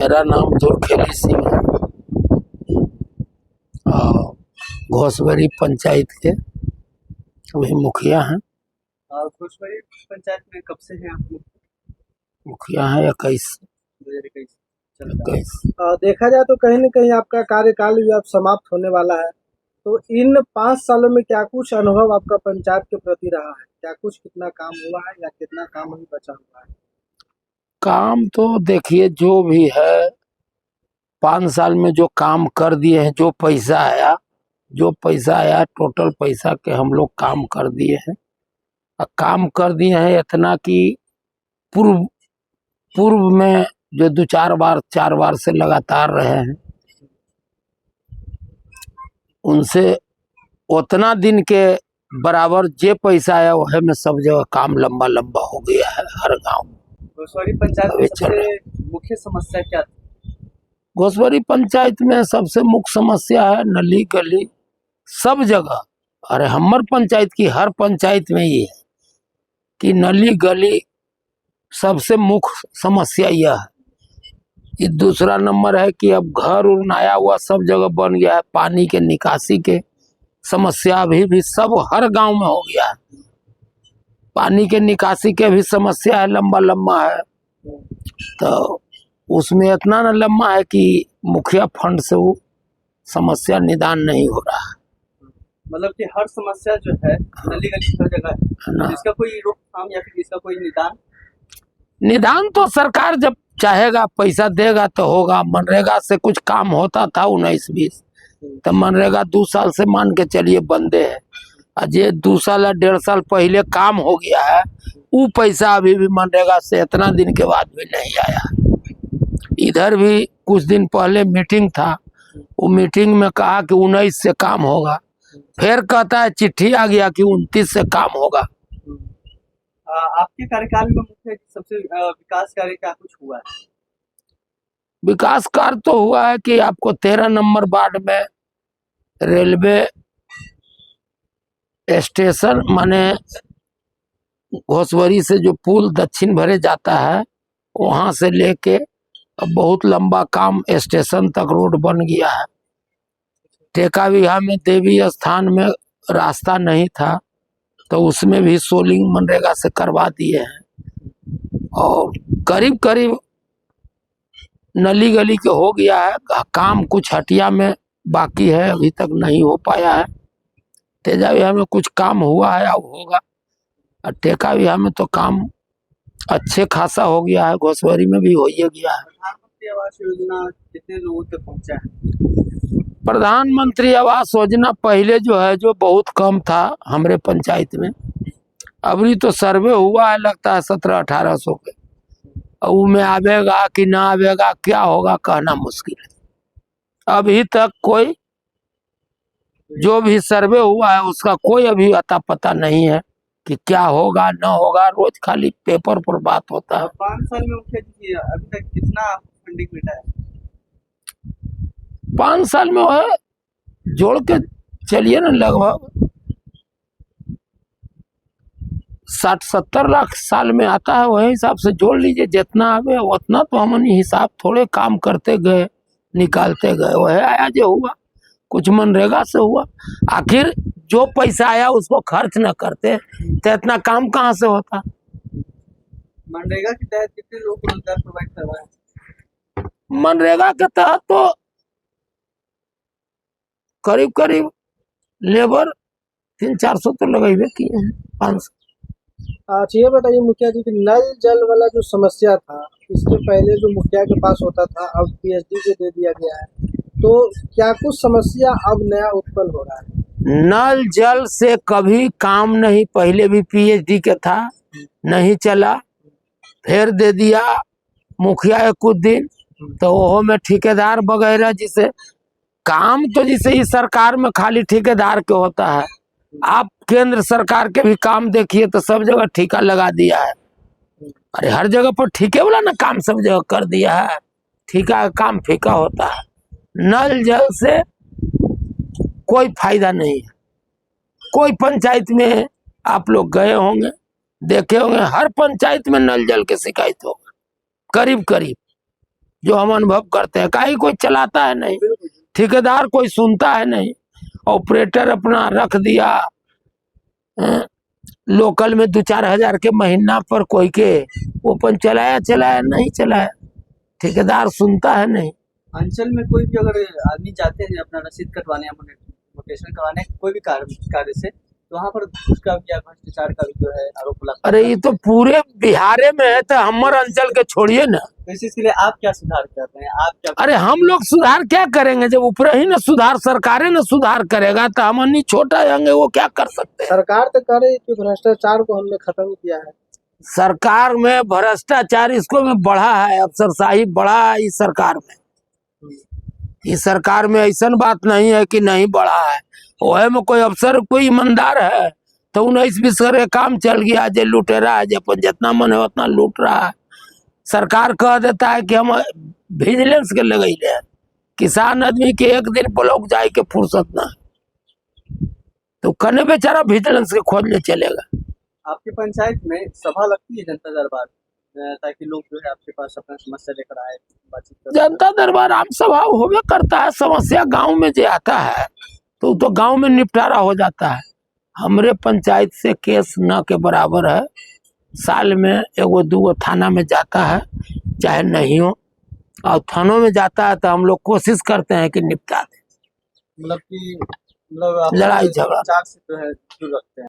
मेरा नाम धुरखेली सिंह है और घोसवरी पंचायत के वही मुखिया हैं। घोसवरी पंचायत में कब से हैं आप लोग? मुखिया हैं 21। 2021 देखा जाए तो कहीं न कहीं आपका कार्यकाल भी अब समाप्त होने वाला है, तो इन 5 सालों में क्या कुछ अनुभव आपका पंचायत के प्रति रहा है? क्या कुछ कितना काम हुआ है या कितना काम अभी बचा हुआ है? काम तो देखिए जो भी है 5 साल में जो काम कर दिए हैं, जो पैसा आया टोटल पैसा के हम लोग काम कर दिए हैं। और काम कर दिए हैं इतना कि पूर्व में जो 4 बार से लगातार रहे हैं उनसे उतना दिन के बराबर जे पैसा आया वह में सब जगह काम लंबा हो गया है हर गांव में। घोसवरी पंचायत में सबसे मुख्य समस्या क्या थी? घोसवरी पंचायत में सबसे मुख्य समस्या है नली गली सब जगह। अरे हमार पंचायत की हर पंचायत में ये है कि नली गली सबसे मुख्य समस्या यह है। ये दूसरा नंबर है कि अब घर उर नया हुआ सब जगह बन गया है। पानी के निकासी के समस्या अभी भी सब हर गांव में हो गया है। पानी के निकासी के भी समस्या है, लंबा है। तो उसमें इतना न लंबा है कि मुखिया फंड से वो समस्या निदान नहीं हो रहा है। मतलब कि हर समस्या जो है नली गली हर जगह है, इसका कोई रोकथाम या फिर इसका कोई निदान तो सरकार जब चाहेगा पैसा देगा तो होगा। मनरेगा से कुछ काम होता था 19-20, तो मनरेगा 2 साल से मान के चलिए बंदे है। अजय 2 साल या 1.5 साल पहले काम हो गया है, वो पैसा अभी भी मनरेगा से इतना दिन के बाद भी नहीं आया। इधर भी कुछ दिन पहले मीटिंग था, वो मीटिंग में कहा कि 19 से काम होगा, फिर कहता है चिट्ठी आ गया कि 29 से काम होगा। आपके कार्यकाल में मुख्य सबसे विकास कार्य क्या कुछ हुआ है? विकास कार्य तो हुआ है कि आपको 13 नंबर वार्ड में रेलवे स्टेशन माने घोसवरी से जो पुल दक्षिण भरे जाता है वहां से लेके बहुत लंबा काम स्टेशन तक रोड बन गया है। टेका विहा में देवी स्थान में रास्ता नहीं था तो उसमें भी सोलिंग मनरेगा से करवा दिए हैं। और करीब नली गली के हो गया है काम। कुछ हटिया में बाकी है, अभी तक नहीं हो पाया है। तेजा विहा में कुछ काम हुआ है, अब होगा। और टेका विहा में तो काम अच्छे खासा हो गया है, घोसवरी में भी हो ही गया है। प्रधानमंत्री आवास योजना कितने लोगों तक पहुंचा है? प्रधानमंत्री आवास योजना पहले जो है जो बहुत कम था हमारे पंचायत में। अभी तो सर्वे हुआ है, लगता है 1700-1800 के। और में आवेगा कि ना आवेगा क्या होगा कहना मुश्किल है। अभी तक कोई जो भी सर्वे हुआ है उसका कोई अभी अता पता नहीं है कि क्या होगा ना होगा। रोज खाली पेपर पर बात होता है। 5 साल में मुखिया जी अभी तक कितना फंडिंग मिला है? 5 साल में है जोड़ के चलिए ना लगभग 60-70 लाख साल में आता है। वही हिसाब से जोड़ लीजिए, जितना आवे उतना। तो हम हिसाब थोड़े काम करते गए निकालते गए, वह आया जो हुआ। कुछ मनरेगा से हुआ। आखिर जो पैसा आया उसको खर्च न करते तो इतना काम कहाँ से होता। मनरेगा के तहत कितने लोग को रोजगार प्रोवाइड करवाए? मनरेगा के तहत तो करीब लेबर 300-400 तो लगाइबे किए हैं। 500। अच्छा ये बताइए मुखिया जी कि नल जल वाला जो समस्या था, इसके पहले जो मुखिया के पास होता था अब पीएचडी से दे दिया गया है, तो क्या कुछ समस्या अब नया उत्पन्न हो रहा है? नल जल से कभी काम नहीं, पहले भी पीएचडी के था, नहीं चला, फिर दे दिया मुखिया है कुछ दिन। तो वो में ठेकेदार वगैरह जिसे काम तो जिसे इस सरकार में खाली ठेकेदार के होता है। आप केंद्र सरकार के भी काम देखिए तो सब जगह ठेका लगा दिया है। अरे हर जगह पर ठेके वाला ना काम सब जगह कर दिया है। ठेका का काम फीका होता है। नल जल से कोई फायदा नहीं है। कोई पंचायत में आप लोग गए होंगे देखे होंगे, हर पंचायत में नल जल के शिकायत होगा करीब। जो हम अनुभव करते हैं। कहीं कोई चलाता है नहीं, ठेकेदार कोई सुनता है नहीं, ऑपरेटर अपना रख दिया लोकल में 2-4 हजार के महीना पर कोई के वो अपन चलाया नहीं चलाया, ठेकेदार सुनता है नहीं। अंचल में कोई भी अगर आदमी जाते हैं अपना रसीद कटवाने या मोटेशन करवाने कोई भी कार्य से, तो वहाँ पर उसका या भ्रष्टाचार का भी जो है आरोप लगता है। अरे ये तो पूरे बिहारे में है, तो हमारे अंचल के छोड़िए ना। तो इसके लिए आप क्या सुधार कर रहे हैं? आप क्या अरे हम लोग सुधार क्या करेंगे जब ऊपर ही ना सुधार, सरकारें ना सुधार करेगा तो हम अन्य छोटा जाएंगे, वो क्या कर सकते हैं। सरकार तो कह रही है कि भ्रष्टाचार को हमने खत्म किया है। सरकार में भ्रष्टाचार इसको में बढ़ा है, अफसरशाही बढ़ा है इस सरकार में। इस सरकार में ऐसा बात नहीं है कि नहीं बढ़ा है, वह में कोई अफसर कोई ईमानदार है तो 19-20 का काम चल गया, जे लुटेरा है अपन जितना मन है उतना लूट रहा है। सरकार कह देता है कि हम विजिलेंस के लगे हैं, किसान आदमी के एक दिन ब्लॉक जाए के फुर्सत ना, तो कने बेचारा विजिलेंस के खोजने चलेगा। आपकी पंचायत में सभा लगती है जनता दरबार, ताकि लोग जो है आपके पास अपना समस्या लेकर आए, बातचीत करें? जनता दरबार आम सभा होवे करता है, समस्या गांव में जो आता है तो गांव में निपटारा हो जाता है। हमरे पंचायत से केस न के बराबर है, साल में 1-2 थाना में जाता है, चाहे नहीं हो, और थानों में जाता है तो हम लोग कोशिश करते हैं कि निपटा दें। मतलब कि आप लड़ाई झगड़ा चार से जो है दूर रखते हैं।